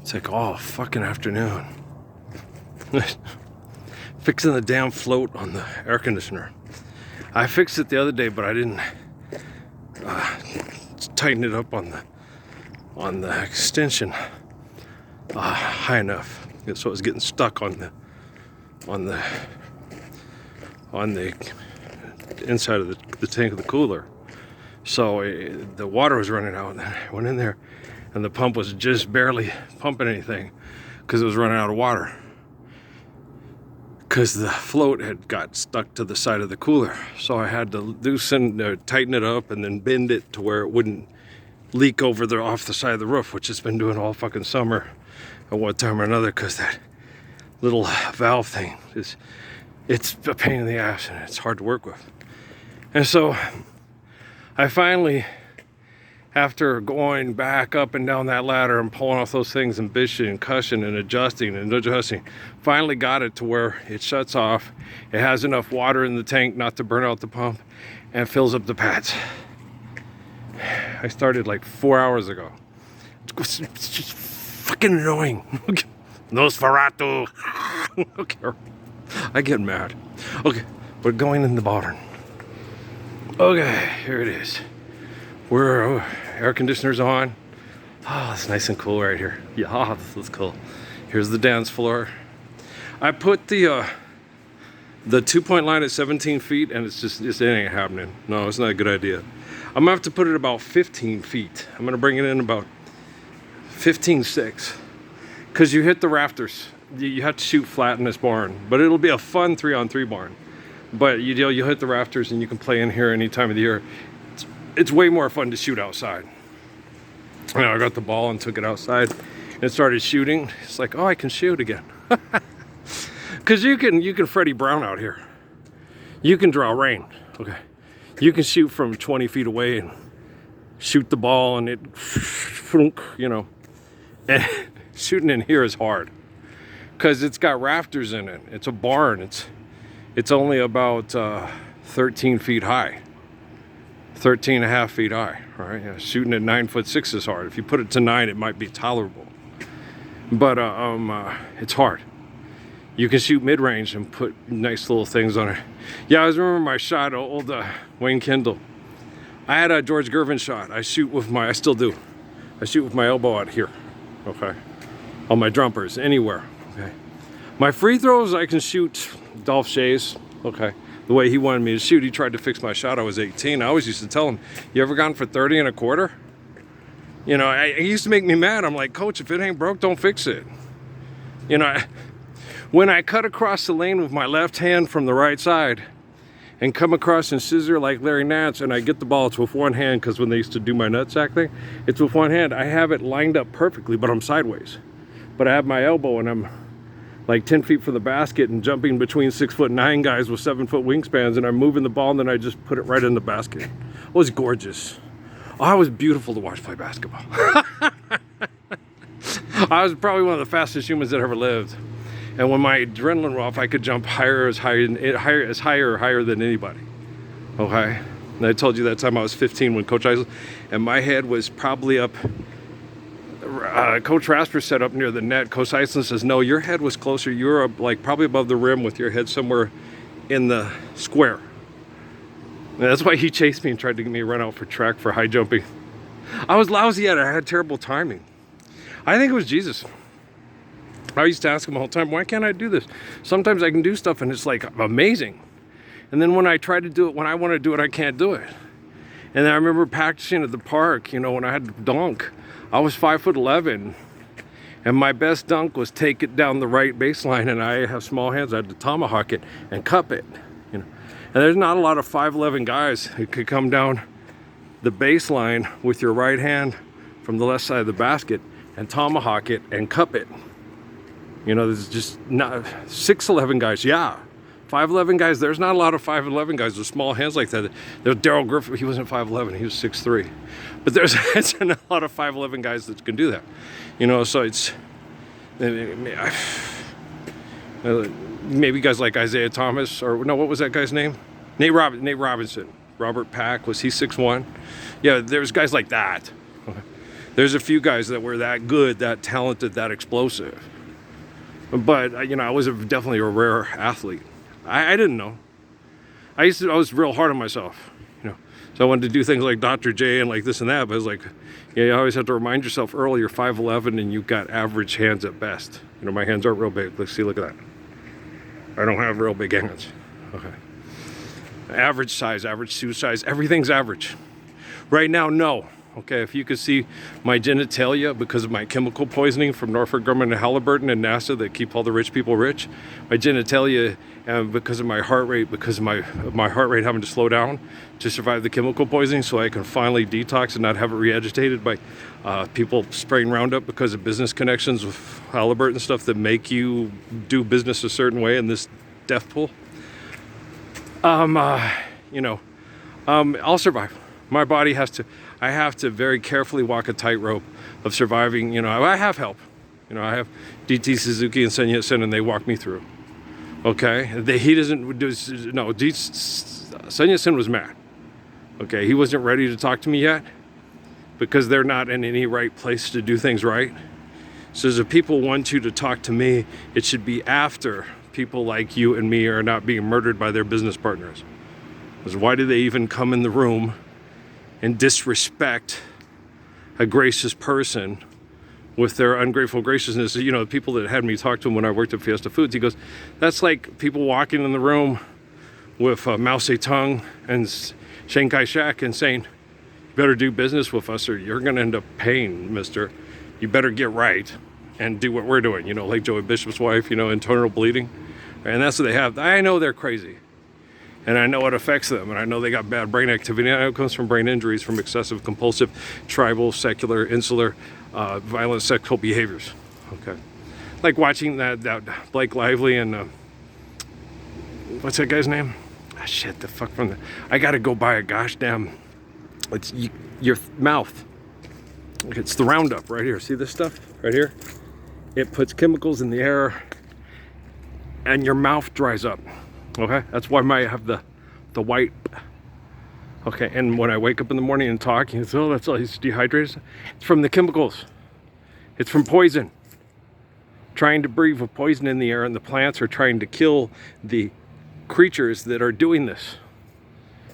It's like all fucking afternoon. Fixing the damn float on the air conditioner. I fixed it the other day, but I didn't tighten it up on the extension high enough, so it was getting stuck on the inside of the tank of the cooler. So the water was running out, and I went in there, and the pump was just barely pumping anything because it was running out of water. Because the float had got stuck to the side of the cooler. So I had to tighten it up and then bend it to where it wouldn't leak off the side of the roof, which it's been doing all fucking summer at one time or another, because that little valve thing it's a pain in the ass and it's hard to work with. And so I finally, after going back up and down that ladder and pulling off those things and bitching and cussing and adjusting, finally got it to where it shuts off. It has enough water in the tank not to burn out the pump, and fills up the pads. I started like 4 hours ago. It's just fucking annoying. Nosferatu. Okay, I get mad. Okay, we're going in the barn. Okay, here it is. Air conditioner's on. Oh, it's nice and cool right here. Yeah, this is cool. Here's the dance floor. I put the 2-point line at 17 feet, and it ain't happening. No, it's not a good idea. I'm gonna have to put it about 15 feet. I'm gonna bring it in about 15.6, because you hit the rafters. You have to shoot flat in this barn, but it'll be a fun 3-on-3 barn. But you hit the rafters, and you can play in here any time of the year. It's way more fun to shoot outside. I got the ball and took it outside and started shooting. It's like, oh, I can shoot again. Because you can Freddie Brown out here. You can draw rain. Okay. You can shoot from 20 feet away and shoot the ball, and And shooting in here is hard because it's got rafters in it. It's a barn. It's only about 13 feet high. 13 and a half feet high, right? Yeah, shooting at 9'6" is hard. If you put it to 9, it might be tolerable. But it's hard. You can shoot mid-range and put nice little things on it. Yeah, I remember my shot, old Wayne Kendall. I had a George Gervin shot. I still do. I shoot with my elbow out here, okay? On my drumpers, anywhere, okay? My free throws, I can shoot Dolph Shays, okay? The way he wanted me to shoot, he tried to fix my shot. I was 18. I always used to tell him, you ever gone for 30 and a quarter? It used to make me mad. I'm like, Coach, if it ain't broke, don't fix it. When I cut across the lane with my left hand from the right side and come across and scissor like Larry Nance, and I get the ball, it's with one hand, because when they used to do my nutsack thing, it's with one hand. I have it lined up perfectly, but I'm sideways. But I have my elbow, and I'm like 10 feet from the basket and jumping between 6'9" guys with 7-foot wingspans, and I'm moving the ball, and then I just put it right in the basket. It was gorgeous. Oh, it was beautiful to watch play basketball. I was probably one of the fastest humans that ever lived. And when my adrenaline went off, I could jump higher than anybody. Okay? And I told you that time I was 15 when Coach Isley, and my head was probably up. Coach Rasper set up near the net. Coach Iceland says, no, your head was closer. You were like probably above the rim with your head somewhere in the square. And that's why he chased me and tried to get me to run out for track for high jumping. I was lousy at it. I had terrible timing. I think it was Jesus. I used to ask him all the time, why can't I do this? Sometimes I can do stuff and it's like amazing. And then when I try to do it, when I want to do it, I can't do it. And then I remember practicing at the park, when I had to dunk. I was 5'11", and my best dunk was take it down the right baseline, and I have small hands. I had to tomahawk it and cup it, And there's not a lot of 5'11" guys who could come down the baseline with your right hand from the left side of the basket and tomahawk it and cup it. There's just not 6'11" guys, yeah. 5'11" guys, there's not a lot of 5'11" guys with small hands like that. There's Daryl Griffith, he wasn't 5'11", he was 6'3". But there's a lot of 5'11" guys that can do that. So it's maybe guys like Isaiah Thomas, or no, what was that guy's name? Nate Robinson. Robert Pack, was he 6'1"? Yeah, there's guys like that. There's a few guys that were that good, that talented, that explosive. But, you know, I was definitely a rare athlete. I didn't know. I was real hard on myself, you know. So I wanted to do things like Dr. J and like this and that, but it's like, yeah, you always have to remind yourself early, you're 5'11" and you've got average hands at best. You know, my hands aren't real big. Let's see, look at that. I don't have real big hands. Okay. Average size, average shoe size, everything's average. Right now, no. Okay, if you could see my genitalia because of my chemical poisoning from Northrop Grumman and Halliburton and NASA that keep all the rich people rich, my genitalia, because of my heart rate, because of my heart rate having to slow down to survive the chemical poisoning, so I can finally detox and not have it re-agitated by people spraying Roundup because of business connections with Halliburton stuff that make you do business a certain way in this death pool. You know, I'll survive. My body has to. I have to very carefully walk a tightrope of surviving. You know, I have help. You know, I have DT Suzuki and Sun Yat-sen, and they walk me through. Okay, he doesn't do. No, Sun Yat-sen was mad. Okay, he wasn't ready to talk to me yet because they're not in any right place to do things right. So if people want you to talk to me, it should be after people like you and me are not being murdered by their business partners. Because why do they even come in the room and disrespect a gracious person with their ungrateful graciousness? You know, the people that had me talk to him when I worked at Fiesta Foods, he goes, that's like people walking in the room with Mao Zedong and Chiang Kai-shek and saying, you better do business with us or you're going to end up paying, mister. You better get right and do what we're doing. You know, like Joey Bishop's wife, you know, internal bleeding. And that's what they have. I know they're crazy. And I know it affects them, and I know they got bad brain activity. I know it comes from brain injuries from excessive, compulsive, tribal, secular, insular, violent sexual behaviors. Okay, like watching that Blake Lively and what's that guy's name? Ah, shit, the fuck from the. I gotta go buy a gosh damn. It's your mouth. It's the Roundup right here. See this stuff right here? It puts chemicals in the air, and your mouth dries up. Okay, that's why I have the white. Okay, and when I wake up in the morning and talk, you say, oh, that's all he's dehydrated. It's from the chemicals. It's from poison. Trying to breathe with poison in the air, and the plants are trying to kill the creatures that are doing this.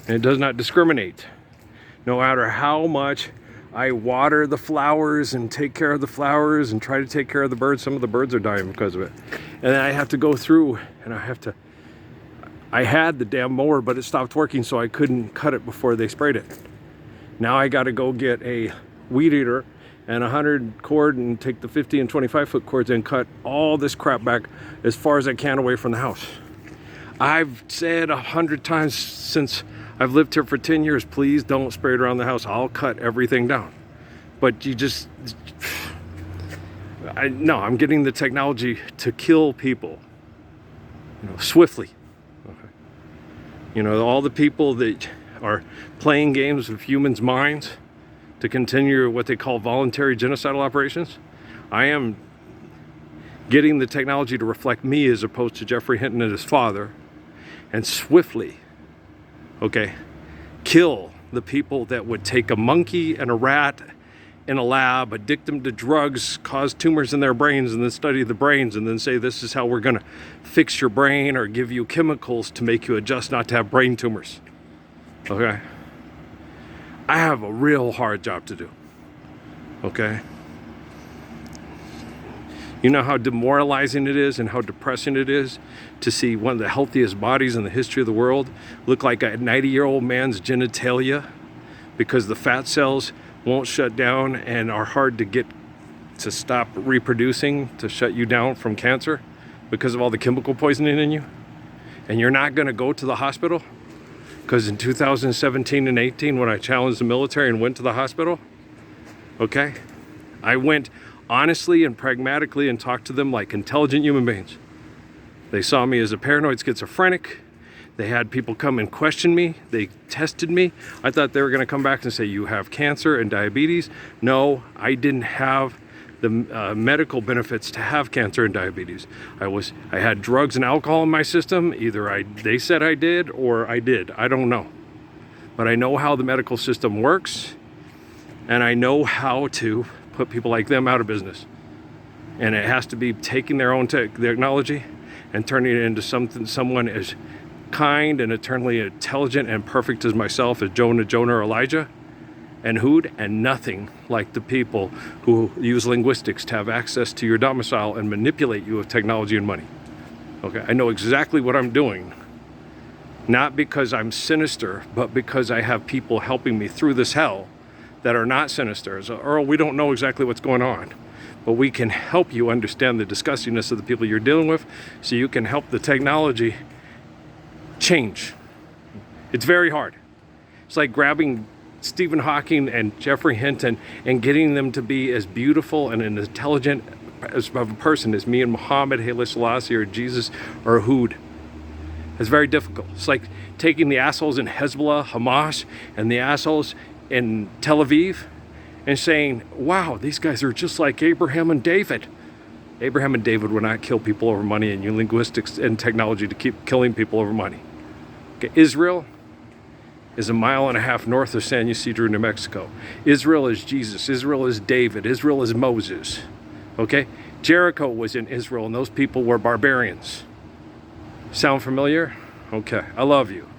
And it does not discriminate. No matter how much I water the flowers and take care of the flowers and try to take care of the birds, some of the birds are dying because of it. And then I have to go through and I had the damn mower, but it stopped working, so I couldn't cut it before they sprayed it. Now I got to go get a weed eater and 100 cord and take the 50 and 25 foot cords and cut all this crap back as far as I can away from the house. I've said 100 times since I've lived here for 10 years, please don't spray it around the house. I'll cut everything down. But you just, I'm getting the technology to kill people, you know, swiftly. You know, all the people that are playing games with humans' minds to continue what they call voluntary genocidal operations, I am getting the technology to reflect me as opposed to Jeffrey Hinton and his father, and swiftly, okay, kill the people that would take a monkey and a rat in a lab, addict them to drugs, cause tumors in their brains, and then study the brains and then say this is how we're going to fix your brain or give you chemicals to make you adjust not to have brain tumors. Okay? I have a real hard job to do. Okay? You know how demoralizing it is and how depressing it is to see one of the healthiest bodies in the history of the world look like a 90-year-old man's genitalia because the fat cells won't shut down and are hard to get to stop reproducing to shut you down from cancer because of all the chemical poisoning in you. And you're not going to go to the hospital because in 2017 and 18 when I challenged the military and went to the hospital, okay, I went honestly and pragmatically and talked to them like intelligent human beings. They saw me as a paranoid schizophrenic. They had people come and question me. They tested me. I thought they were going to come back and say, you have cancer and diabetes. No, I didn't have the medical benefits to have cancer and diabetes. I had drugs and alcohol in my system. Either they said I did or I did. I don't know. But I know how the medical system works. And I know how to put people like them out of business. And it has to be taking their own technology and turning it into someone as kind and eternally intelligent and perfect as myself, as Jonah, or Elijah, and Hood, and nothing like the people who use linguistics to have access to your domicile and manipulate you with technology and money. Okay, I know exactly what I'm doing, not because I'm sinister, but because I have people helping me through this hell that are not sinister. So, Earl, we don't know exactly what's going on, but we can help you understand the disgustingness of the people you're dealing with, so you can help the technology change. It's very hard. It's like grabbing Stephen Hawking and Jeffrey Hinton and getting them to be as beautiful and as intelligent as of a person as me and Muhammad, Haile Selassie, or Jesus, or Hood. It's very difficult. It's like taking the assholes in Hezbollah, Hamas, and the assholes in Tel Aviv and saying, wow, these guys are just like Abraham and David. Abraham and David would not kill people over money, and you linguistics and technology to keep killing people over money. Okay, Israel is 1.5 miles north of San Ysidro, New Mexico. Israel is Jesus. Israel is David. Israel is Moses. Okay? Jericho was in Israel, and those people were barbarians. Sound familiar? Okay. I love you.